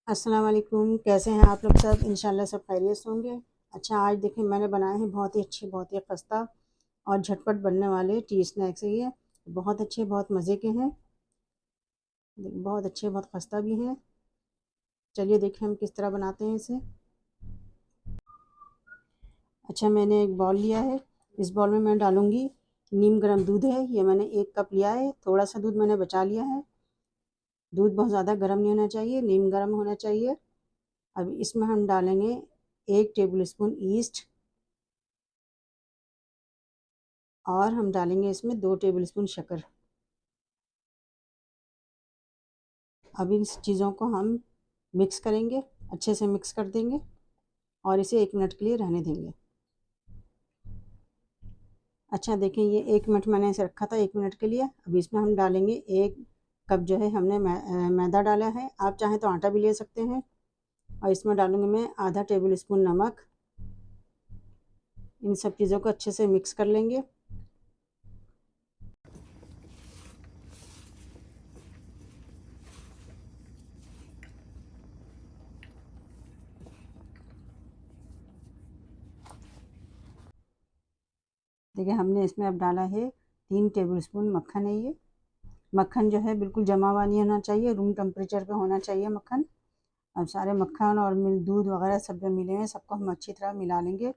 अस्सलाम वालेकुम। कैसे हैं आप लोग सब? इंशाल्लाह सब खैरियत से होंगे। अच्छा, आज देखिए मैंने बनाए हैं बहुत ही अच्छे, बहुत ही खस्ता और झटपट बनने वाले टी स्नैक्स है ये। बहुत अच्छे, बहुत मज़े के हैं। बहुत अच्छे, बहुत खस्ता भी हैं। चलिए देखें हम किस तरह बनाते हैं इसे। अच्छा, मैंने एक बॉल लिया है। इस बॉल में मैं डालूँगी नीम गर्म दूध है। ये मैंने 1 कप लिया है। थोड़ा सा दूध मैंने बचा लिया है। दूध बहुत ज़्यादा गर्म नहीं होना चाहिए, नीम गर्म होना चाहिए। अब इसमें हम डालेंगे 1 टेबल स्पून ईस्ट और हम डालेंगे इसमें 2 टेबल स्पून शक्कर। अब इन चीज़ों को हम मिक्स करेंगे, अच्छे से मिक्स कर देंगे और इसे 1 मिनट के लिए रहने देंगे। अच्छा देखें, ये 1 मिनट मैंने इसे रखा था 1 मिनट के लिए। अब इसमें हम डालेंगे 1 कप जो है हमने मैदा डाला है। आप चाहें तो आटा भी ले सकते हैं। और इसमें डालूंगी मैं आधा टेबल स्पून नमक। इन सब चीज़ों को अच्छे से मिक्स कर लेंगे। देखिए हमने इसमें अब डाला है 3 टेबल स्पून मक्खन है ये। मक्खन जो है बिल्कुल जमा हुआ नहीं होना चाहिए, रूम टेम्परेचर पे होना चाहिए मक्खन। अब सारे मक्खन और दूध वगैरह सब जो मिले हैं सबको हम अच्छी तरह मिला लेंगे।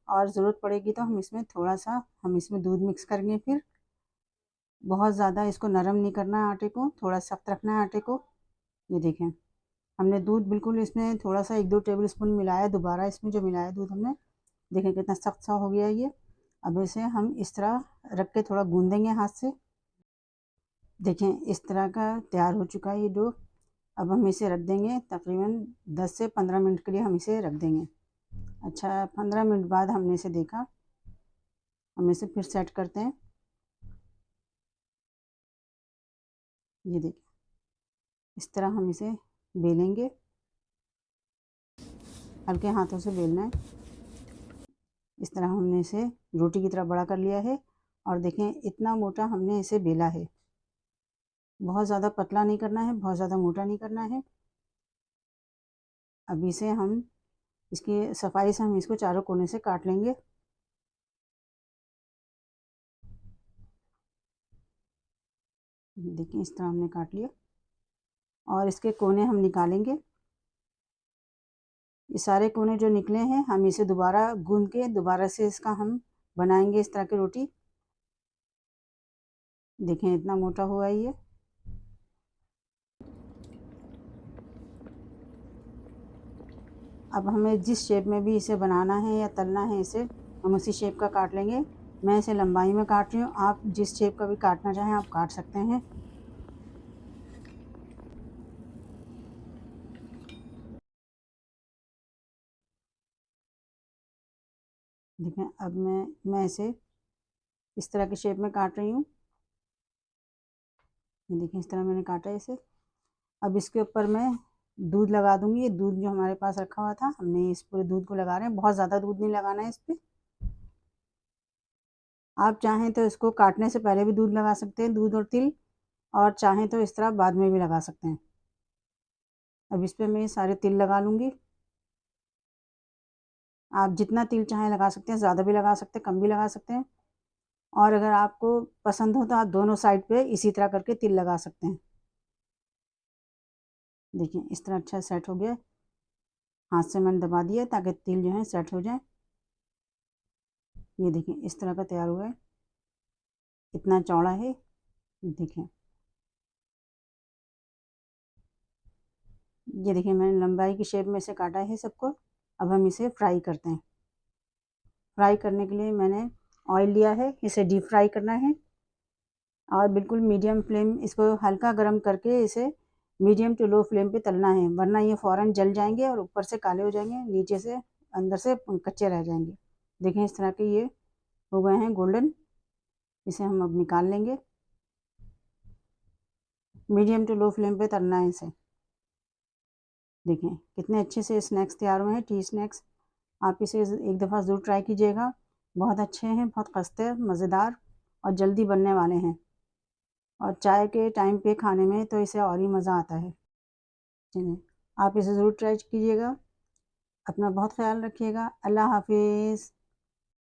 और ज़रूरत पड़ेगी तो हम इसमें थोड़ा सा दूध मिक्स करेंगे। फिर बहुत ज़्यादा इसको नरम नहीं करना है, आटे को थोड़ा सख्त रखना है आटे को। ये देखें, हमने दूध बिल्कुल इसमें थोड़ा सा 1-2 टेबल स्पून मिलाया, दोबारा इसमें जो मिलाया दूध हमने, देखें कितना सख्त सा हो गया ये। अब इसे हम इस तरह रख के थोड़ा गूंदेंगे हाथ से। देखें इस तरह का तैयार हो चुका है ये डो। अब हम इसे रख देंगे तकरीबन 10 से 15 मिनट के लिए हम इसे रख देंगे। अच्छा, 15 मिनट बाद हमने इसे देखा, हम इसे फिर सेट करते हैं। ये देखिए इस तरह हम इसे बेलेंगे, हल्के हाथों से बेलना है। इस तरह हमने इसे रोटी की तरह बड़ा कर लिया है। और देखें इतना मोटा हमने इसे बेला है। बहुत ज़्यादा पतला नहीं करना है, बहुत ज़्यादा मोटा नहीं करना है। अब इसे हम इसकी सफाई से हम इसको चारों कोने से काट लेंगे। देखिए इस तरह हमने काट लिया और इसके कोने हम निकालेंगे। ये सारे कोने जो निकले हैं हम इसे दोबारा गूंद के दोबारा से इसका हम बनाएंगे इस तरह की रोटी। देखें इतना मोटा हुआ है ये। अब हमें जिस शेप में भी इसे बनाना है या तलना है इसे हम उसी शेप का काट लेंगे। मैं इसे लंबाई में काट रही हूँ, आप जिस शेप का भी काटना चाहें आप काट सकते हैं। देखें अब मैं इसे इस तरह के शेप में काट रही हूँ। ये देखें इस तरह मैंने काटा है इसे। अब इसके ऊपर मैं दूध लगा दूंगी। ये दूध जो हमारे पास रखा हुआ था हमने इस पूरे दूध को लगा रहे हैं। बहुत ज़्यादा दूध नहीं लगाना है इस पर। आप चाहें तो इसको काटने से पहले भी दूध लगा सकते हैं, दूध और तिल, और चाहें तो इस तरह बाद में भी लगा सकते हैं। अब इस पर मैं सारे तिल लगा लूँगी। आप जितना तिल चाहें लगा सकते हैं, ज़्यादा भी लगा सकते हैं, कम भी लगा सकते हैं। और अगर आपको पसंद हो तो आप दोनों साइड पे इसी तरह करके तिल लगा सकते हैं। देखिए इस तरह अच्छा सेट हो गया। हाथ से मैंने दबा दिया ताकि तिल जो है सेट हो जाए। ये देखिए इस तरह का तैयार हुआ है, इतना चौड़ा है। देखिए ये देखिए मैंने लंबाई की शेप में से काटा है सबको। अब हम इसे फ्राई करते हैं। फ्राई करने के लिए मैंने ऑयल लिया है, इसे डीप फ्राई करना है। और बिल्कुल मीडियम फ्लेम, इसको हल्का गर्म करके इसे मीडियम टू लो फ्लेम पे तलना है, वरना ये फ़ौरन जल जाएंगे और ऊपर से काले हो जाएंगे, नीचे से अंदर से कच्चे रह जाएंगे। देखें इस तरह के ये हो गए हैं गोल्डन। इसे हम अब निकाल लेंगे। मीडियम टू लो फ्लेम पे तलना है इसे। देखें कितने अच्छे से स्नैक्स तैयार हुए हैं, टी स्नैक्स। आप इसे एक दफ़ा ज़रूर ट्राई कीजिएगा। बहुत अच्छे हैं, बहुत खस्ते, मज़ेदार और जल्दी बनने वाले हैं। और चाय के टाइम पे खाने में तो इसे और ही मज़ा आता है। चलिए। आप इसे ज़रूर ट्राई कीजिएगा। अपना बहुत ख्याल रखिएगा। अल्लाह हाफिज़।